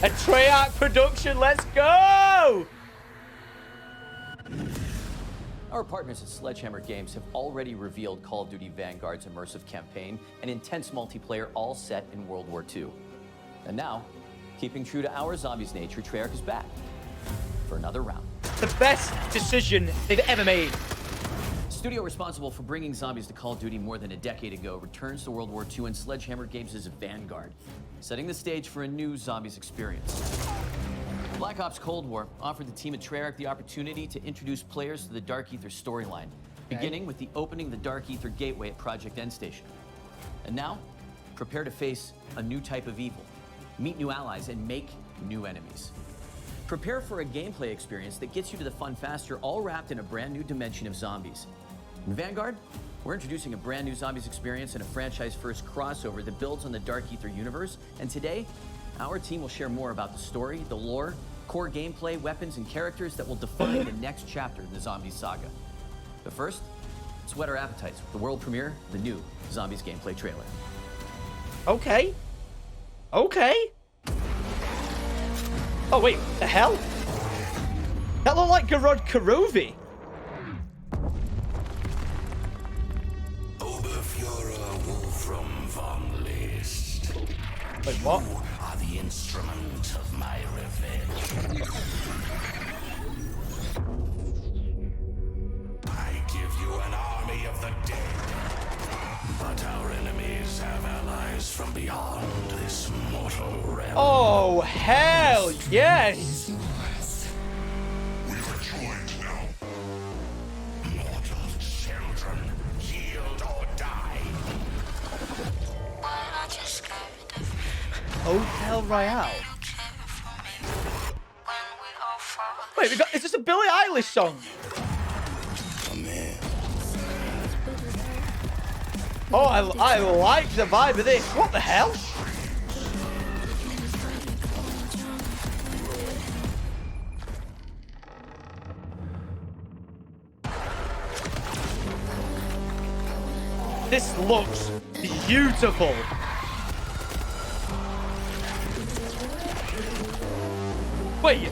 A Treyarch production. Let's go. Our partners at Sledgehammer Games have already revealed Call of Duty Vanguard's immersive campaign and intense multiplayer, all set in World War II. And now, keeping true to our zombies nature, Treyarch is back for another round. The best decision they've ever made. Studio responsible for bringing zombies to Call of Duty more than a decade ago returns to World War II, and Sledgehammer Games' Vanguard, setting the stage for a new zombies experience. Black Ops Cold War offered the team at Treyarch the opportunity to introduce players to the Dark Ether storyline, beginning with the opening of the Dark Ether Gateway at Project End Station. And now, prepare to face a new type of evil, meet new allies, and make new enemies. Prepare for a gameplay experience that gets you to the fun faster, all wrapped in a brand new dimension of zombies. In Vanguard, we're introducing a brand new zombies experience and a franchise-first crossover that builds on the Dark Ether universe. And today, our team will share more about the story, the lore, core gameplay, weapons, and characters that will define the next chapter in the Zombies saga. But first, let's whet our appetites with the world premiere of the new Zombies gameplay trailer. Okay. Okay. Oh, wait. The hell? That looked like Garod Karovi. Wait, what? You are the instrument of my revenge. I give you an army of the dead, but our enemies have allies from beyond this mortal realm. Oh, hell yes! We are joined now. Mortal children, yield or die. Hotel Royale. Wait, is this a Billie Eilish song? Oh, I like the vibe of this. What the hell? This looks beautiful. Wait.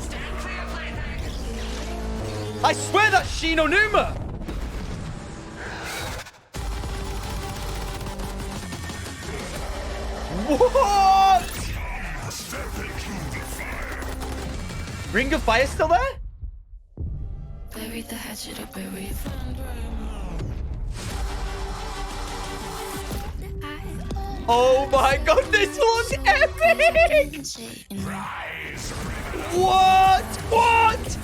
I swear that's Shino Numa. What? Ring of Fire still there? Buried the hatchet or buried. Oh my god, this looks epic! What? What?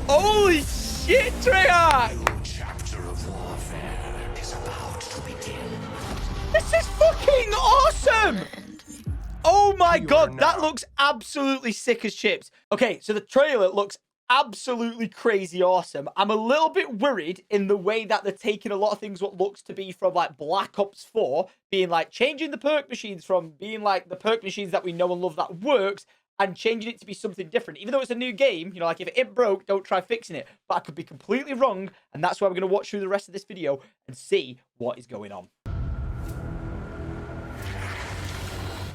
Holy shit, Treyarch! Chapter of warfare is about to begin. This is fucking awesome! Oh my god, that looks absolutely sick as chips. Okay, so the trailer looks absolutely crazy awesome. I'm a little bit worried in the way that they're taking a lot of things what looks to be from like Black Ops 4, being like changing the perk machines from being like the perk machines that we know and love that works, and changing it to be something different. Even though it's a new game, you know, like if it broke, don't try fixing it. But I could be completely wrong, and that's why we're going to watch through the rest of this video and see what is going on.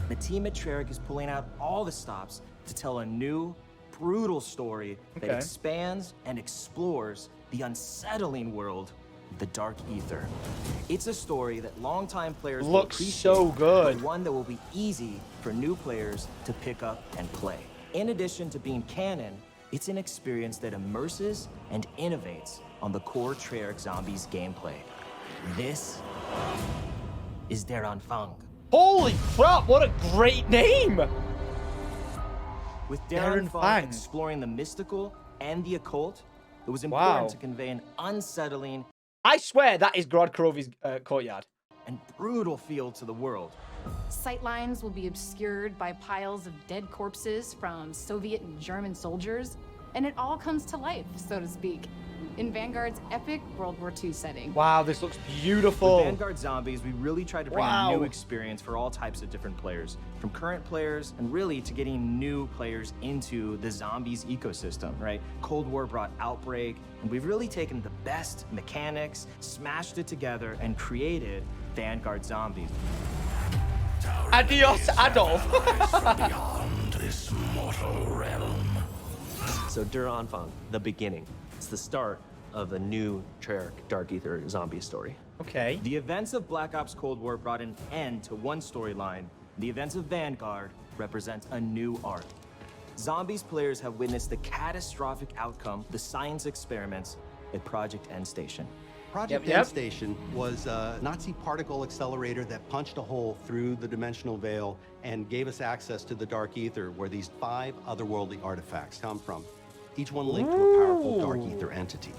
The team at Treyarch is pulling out all the stops to tell a new, brutal story that expands and explores the unsettling world of the Dark Ether. It's a story that longtime players will Looks appreciate, so good. but one that will be easy for new players to pick up and play. In addition to being canon, it's an experience that immerses and innovates on the core Treyarch Zombies gameplay. This is Der Anfang. Holy crap, what a great name! With Der Der Anfang. Anfang exploring the mystical and the occult, it was important to convey an unsettling I swear that is Garod Karovi's courtyard. and brutal feel to the world. Sightlines will be obscured by piles of dead corpses from Soviet and German soldiers, and it all comes to life, so to speak, in Vanguard's epic World War II setting. Wow, this looks beautiful. With Vanguard Zombies, we really tried to bring Wow. a new experience for all types of different players, from current players and really to getting new players into the Zombies ecosystem, right? Cold War brought Outbreak, and we've really taken the best mechanics, smashed it together, and created Vanguard Zombies. Adios, Adolf. Beyond this mortal realm. So Der Anfang, the beginning. It's the start of a new Treyarch Dark Ether zombie story. Okay. The events of Black Ops Cold War brought an end to one storyline. The events of Vanguard represent a new arc. Zombies players have witnessed the catastrophic outcome of the science experiments at Project End Station. Project Yep. End Station was a Nazi particle accelerator that punched a hole through the dimensional veil and gave us access to the Dark Ether, where these 5 otherworldly artifacts come from, each one linked to a powerful Dark Ether entity.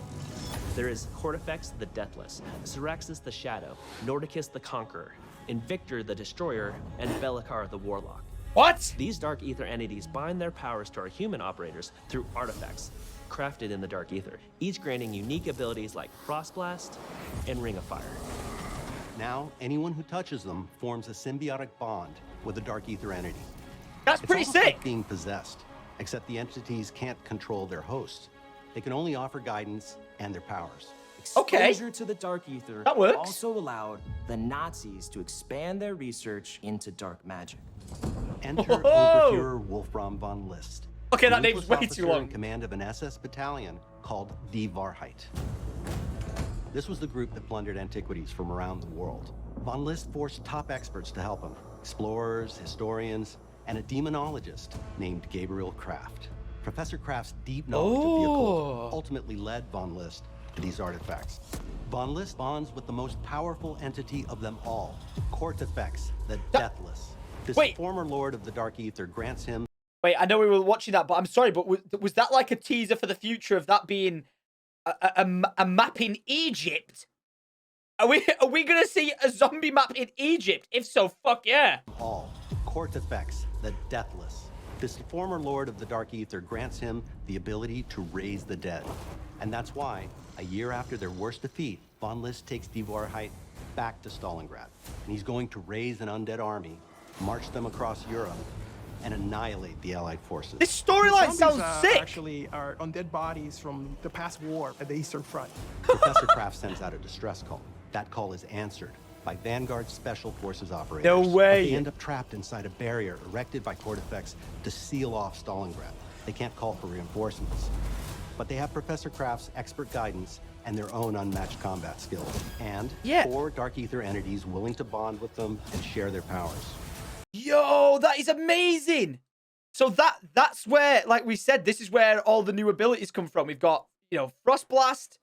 There is KORTIFEX the Deathless, Syraxis the Shadow, Nordicus the Conqueror, Invictor the Destroyer, and BELLEKAR the Warlock. What? These Dark Ether entities bind their powers to our human operators through artifacts crafted in the Dark Ether, each granting unique abilities like Frost Blast and Ring of Fire. Now, anyone who touches them forms a symbiotic bond with a Dark Ether entity. That's It's pretty almost like sick. being possessed, except the entities can't control their hosts. They can only offer guidance and their powers. Okay. Exposure to the Dark Ether That works. also allowed the Nazis to expand their research into dark magic. Enter Whoa! Oberfuhrer Wolfram von List. Okay, a that name's ruthless way too officer long. in command of an SS battalion called Die Wahrheit. This was the group that plundered antiquities from around the world. Von List forced top experts to help him: explorers, historians, and a demonologist named Gabriel Kraft. Professor Kraft's deep knowledge of the occult ultimately led Von List to these artifacts. Von List bonds with the most powerful entity of them all, KORTIFEX, the Deathless. This Wait. former lord of the Dark Ether grants him. Wait, I know we were watching that, but I'm sorry, but was that like a teaser for the future of that being a map in Egypt? Are we gonna see a zombie map in Egypt? If so, fuck yeah. All. KORTIFEX, the Deathless. This former lord of the Dark Ether grants him the ability to raise the dead. And that's why, a year after their worst defeat, Von List takes Die Wahrheit back to Stalingrad. And he's going to raise an undead army, march them across Europe, and annihilate the Allied forces. This storyline Zombies, sounds sick. Actually, are undead bodies from the past war at the Eastern Front. Professor Kraft sends out a distress call. That call is answered by Vanguard Special Forces operators. No way. But they end up trapped inside a barrier erected by KORTIFEX to seal off Stalingrad. They can't call for reinforcements. But they have Professor Kraft's expert guidance and their own unmatched combat skills. And Yeah. 4 Dark Ether entities willing to bond with them and share their powers. Yo, that is amazing. So that's where, like we said, this is where all the new abilities come from. We've got, Frost Blast,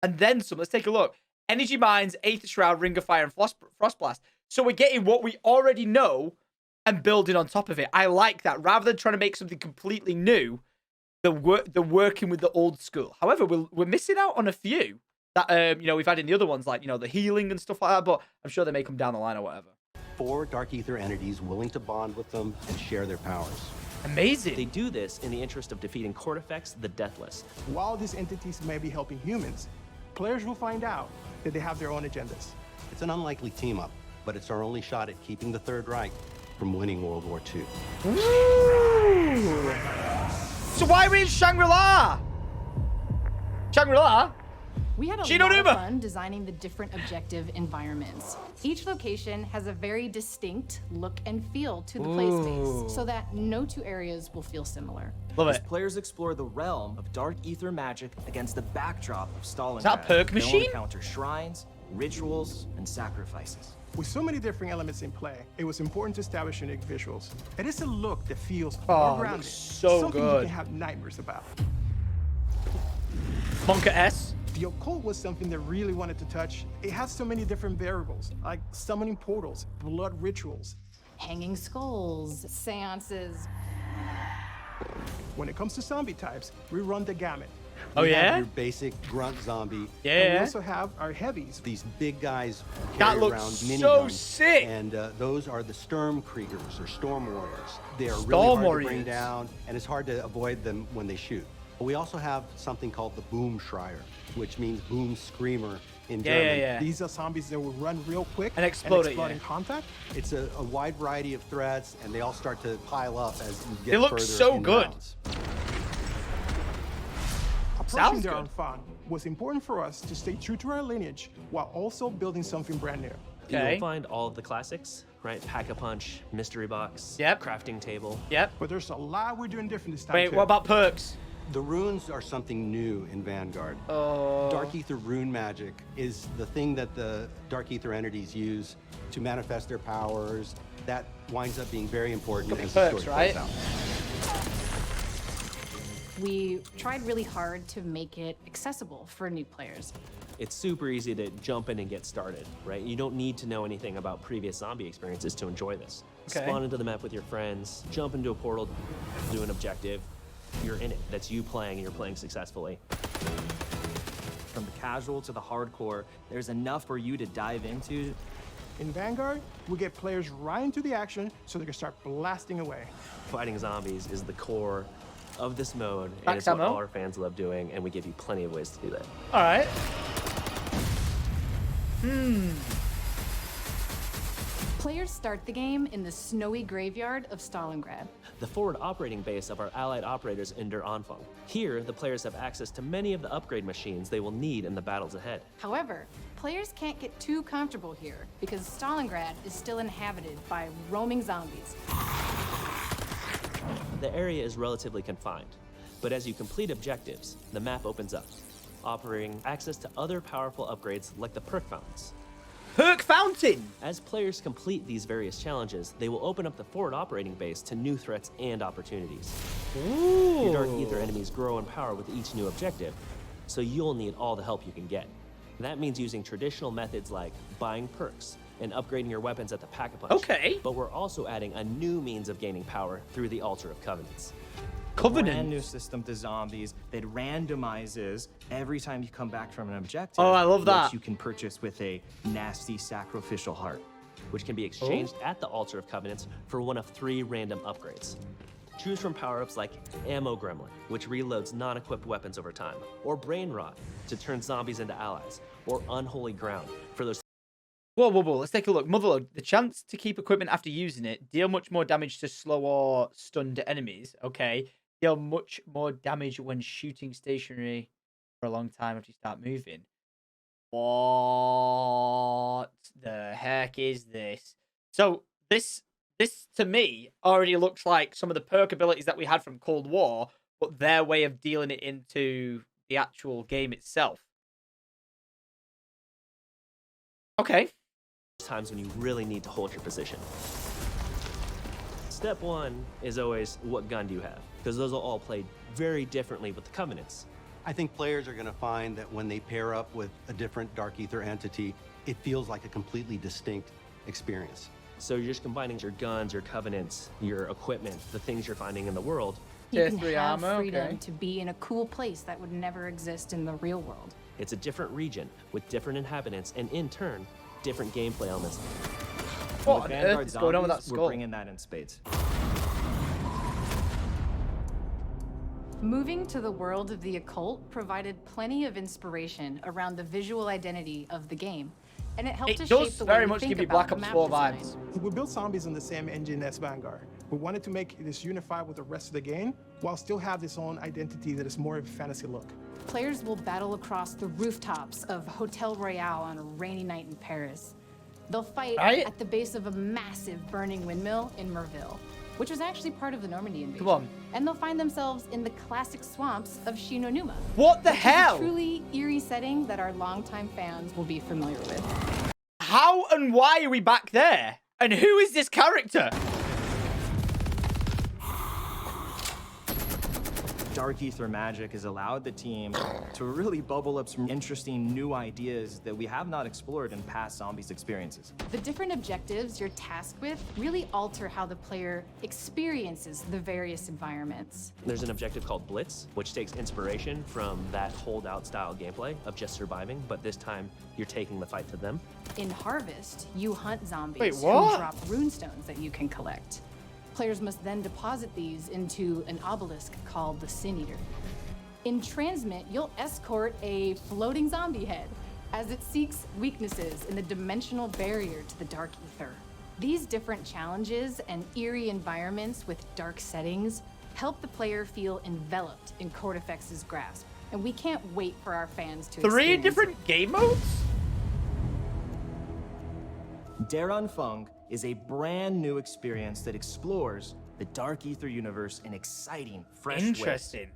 and then some. Let's take a look. Energy Mines, Aether Shroud, Ring of Fire, and Frost Blast. So we're getting what we already know and building on top of it. I like that. Rather than trying to make something completely new, they're working with the old school. However, we're missing out on a few that we've had in the other ones, like the healing and stuff like that. But I'm sure they may come down the line or whatever. 4 Dark Ether entities willing to bond with them and share their powers. Amazing. They do this in the interest of defeating KORTIFEX the Deathless. While these entities may be helping humans, players will find out that they have their own agendas. It's an unlikely team-up, but it's our only shot at keeping the Third Reich from winning World War II. So why are we in Shangri-La? Shangri-La? We had a Chino lot of Numa. fun designing the different objective environments. Each location has a very distinct look and feel to the play space, so that no two areas will feel similar. Love As it. players explore the realm of Dark Ether magic against the backdrop of Stalingrad, that a perk they'll machine? encounter shrines, rituals, and sacrifices. With so many different elements in play, it was important to establish unique visuals. It is a look that feels Oh, more it grounded, looks so something good. you can have nightmares about. Monka S. The occult was something that really wanted to touch. It has so many different variables, like summoning portals, blood rituals. Hanging skulls, seances. When it comes to zombie types, we run the gamut. Oh, We have yeah? your basic grunt zombie. And we Yeah. also have our heavies. These big guys That carry looks around so miniguns, sick. and those are the Sturmkriegers or Storm Warriors. They are Storm really hard to Warriors. bring down, and it's hard to avoid them when they shoot. But we also have something called the Boom Schreier, which means Boom Screamer in German. Yeah. These are zombies that will run real quick And explode it, in contact. It's a wide variety of threats, and they all start to pile up as you get They look further so in good. rounds. Approaching Sounds their good. own fun was important for us to stay true to our lineage while also building something brand new. Okay. You'll find all of the classics, right? Pack-a-punch, mystery box, Yep. crafting table. Yep. But there's a lot we're doing different this time. Wait, too. what about perks? The runes are something new in Vanguard. Oh. Dark Ether rune magic is the thing that the Dark Ether entities use to manifest their powers. That winds up being very important as the perks, story right? plays out. We tried really hard to make it accessible for new players. It's super easy to jump in and get started, right? You don't need to know anything about previous zombie experiences to enjoy this. Okay. Spawn into the map with your friends, jump into a portal, do an objective. You're in it. That's you playing, and you're playing successfully. From the casual to the hardcore, there's enough for you to dive into. In Vanguard, we get players right into the action so they can start blasting away. Fighting zombies is the core of this mode, and Max it's what ammo. all our fans love doing, and we give you plenty of ways to do that. All right. Players start the game in the snowy graveyard of Stalingrad. The forward operating base of our allied operators in Der Anfang. Here, the players have access to many of the upgrade machines they will need in the battles ahead. However, players can't get too comfortable here because Stalingrad is still inhabited by roaming zombies. The area is relatively confined, but as you complete objectives, the map opens up, offering access to other powerful upgrades like the perk fountains. Perk fountain. As players complete these various challenges, they will open up the forward operating base to new threats and opportunities. Ooh. Your Dark Ether enemies grow in power with each new objective, so you'll need all the help you can get. That means using traditional methods like buying perks and upgrading your weapons at the Pack-a-Punch. Okay. But we're also adding a new means of gaining power through the Altar of Covenants. Brand new Covenant. system to zombies that randomizes every time you come back from an objective. Oh, I love that. Which you can purchase with a nasty sacrificial heart. Which can be exchanged at the Altar of Covenants for one of 3 random upgrades. Choose from power-ups like Ammo Gremlin, which reloads non-equipped weapons over time, or Brain Rot to turn zombies into allies, or Unholy Ground for those. Whoa, whoa, whoa. Let's take a look. Motherload. The chance to keep equipment after using it. Deal much more damage to slow or stunned enemies. Okay. Deal much more damage when shooting stationary for a long time after you start moving. What the heck is this? So this to me already looks like some of the perk abilities that we had from Cold War, but their way of dealing it into the actual game itself. Okay. Times when you really need to hold your position. Step 1 is always, what gun do you have? Because those will all play very differently with the Covenants. I think players are going to find that when they pair up with a different Dark Ether entity, it feels like a completely distinct experience. So you're just combining your guns, your Covenants, your equipment, the things you're finding in the world. You Tier can 3 have ammo, freedom okay. to be in a cool place that would never exist in the real world. It's a different region with different inhabitants and, in turn, different gameplay elements. What With on Vanguard earth is going on with that zombies, we're skull? bringing that in spades. Moving to the world of the occult provided plenty of inspiration around the visual identity of the game, and it helped It to does shape the very way we much think give you about Black the Ops map 4 design. vibes. We built zombies on the same engine as Vanguard. We wanted to make this unified with the rest of the game, while still have its own identity that is more of a fantasy look. Players will battle across the rooftops of Hotel Royale on a rainy night in Paris. They'll fight Right? at the base of a massive burning windmill in Merville, which was actually part of the Normandy invasion. Come on. And they'll find themselves in the classic swamps of Shinonuma. What the which is hell? a truly eerie setting that our longtime fans will be familiar with. How and why are we back there? And who is this character? Dark Ether magic has allowed the team to really bubble up some interesting new ideas that we have not explored in past zombies experiences. The different objectives you're tasked with really alter how the player experiences the various environments. There's an objective called Blitz, which takes inspiration from that holdout style gameplay of just surviving, but this time you're taking the fight to them. In Harvest, you hunt zombies Wait, who what? drop runestones that you can collect. Players must then deposit these into an obelisk called the Sin Eater. In Transmit, you'll escort a floating zombie head as it seeks weaknesses in the dimensional barrier to the Dark Ether. These different challenges and eerie environments with dark settings help the player feel enveloped in KORTIFEX's grasp, and we can't wait for our fans to 3 experience different game modes? Der Anfang is a brand new experience that explores the Dark Ether universe in exciting, fresh ways. Interesting.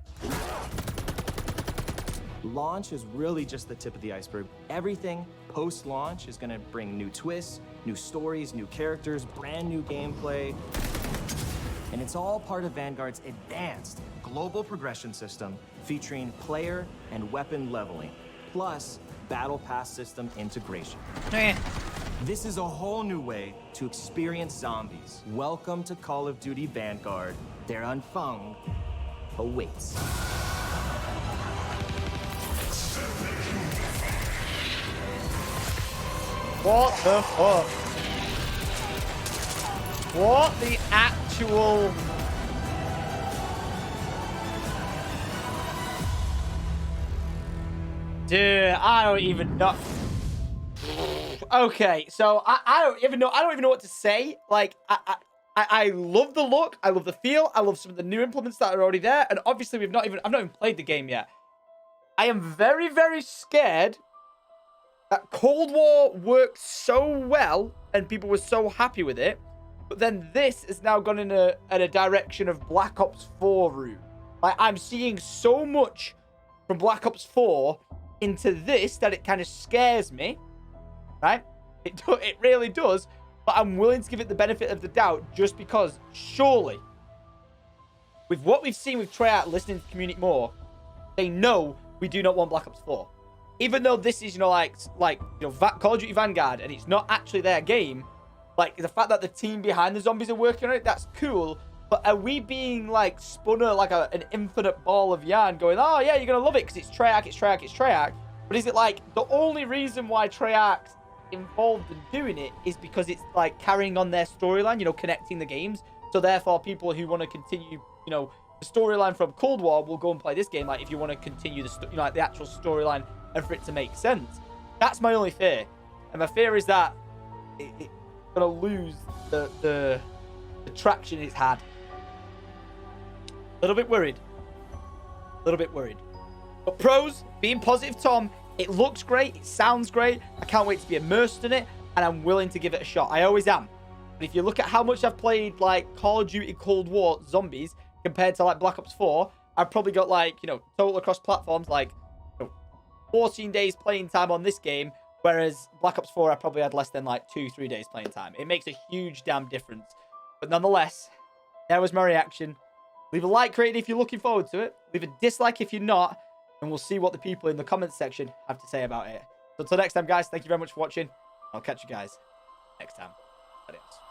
Launch is really just the tip of the iceberg. Everything post-launch is gonna bring new twists, new stories, new characters, brand new gameplay. And it's all part of Vanguard's advanced global progression system featuring player and weapon leveling, plus battle pass system integration. This is a whole new way to experience zombies. Welcome to Call of Duty Vanguard. Their unfung awaits. What the fuck? What the actual... Dude, I don't even know. Okay, so I don't even know what to say. Like, I love the look, I love the feel, I love some of the new implements that are already there, and obviously I've not even played the game yet. I am very, very scared that Cold War worked so well and people were so happy with it, but then this has now gone in a direction of Black Ops 4 route. Like, I'm seeing so much from Black Ops 4 into this that it kind of scares me, right? It really does, but I'm willing to give it the benefit of the doubt just because surely with what we've seen with Treyarch listening to the community more, they know we do not want Black Ops 4. Even though this is, Call of Duty Vanguard and it's not actually their game, like the fact that the team behind the zombies are working on it, that's cool. But are we being like spun like an infinite ball of yarn going, oh yeah, you're going to love it because it's Treyarch, it's Treyarch, it's Treyarch. But is it like the only reason why Treyarch's involved in doing it is because it's like carrying on their storyline, connecting the games. So therefore people who want to continue, the storyline from Cold War will go and play this game. Like if you want to continue the, like the actual storyline and for it to make sense. That's my only fear. And my fear is that it's going to lose the traction it's had. A little bit worried. But pros, being positive, Tom, it looks great. It sounds great. I can't wait to be immersed in it. And I'm willing to give it a shot. I always am. But if you look at how much I've played, like, Call of Duty Cold War Zombies compared to, like, Black Ops 4, I've probably got, like, total across platforms, like, 14 days playing time on this game. Whereas Black Ops 4, I probably had less than, like, 2-3 days playing time. It makes a huge damn difference. But nonetheless, that was my reaction. Leave a like rating if you're looking forward to it. Leave a dislike if you're not. And we'll see what the people in the comments section have to say about it. So until next time, guys, thank you very much for watching. I'll catch you guys next time. Adios.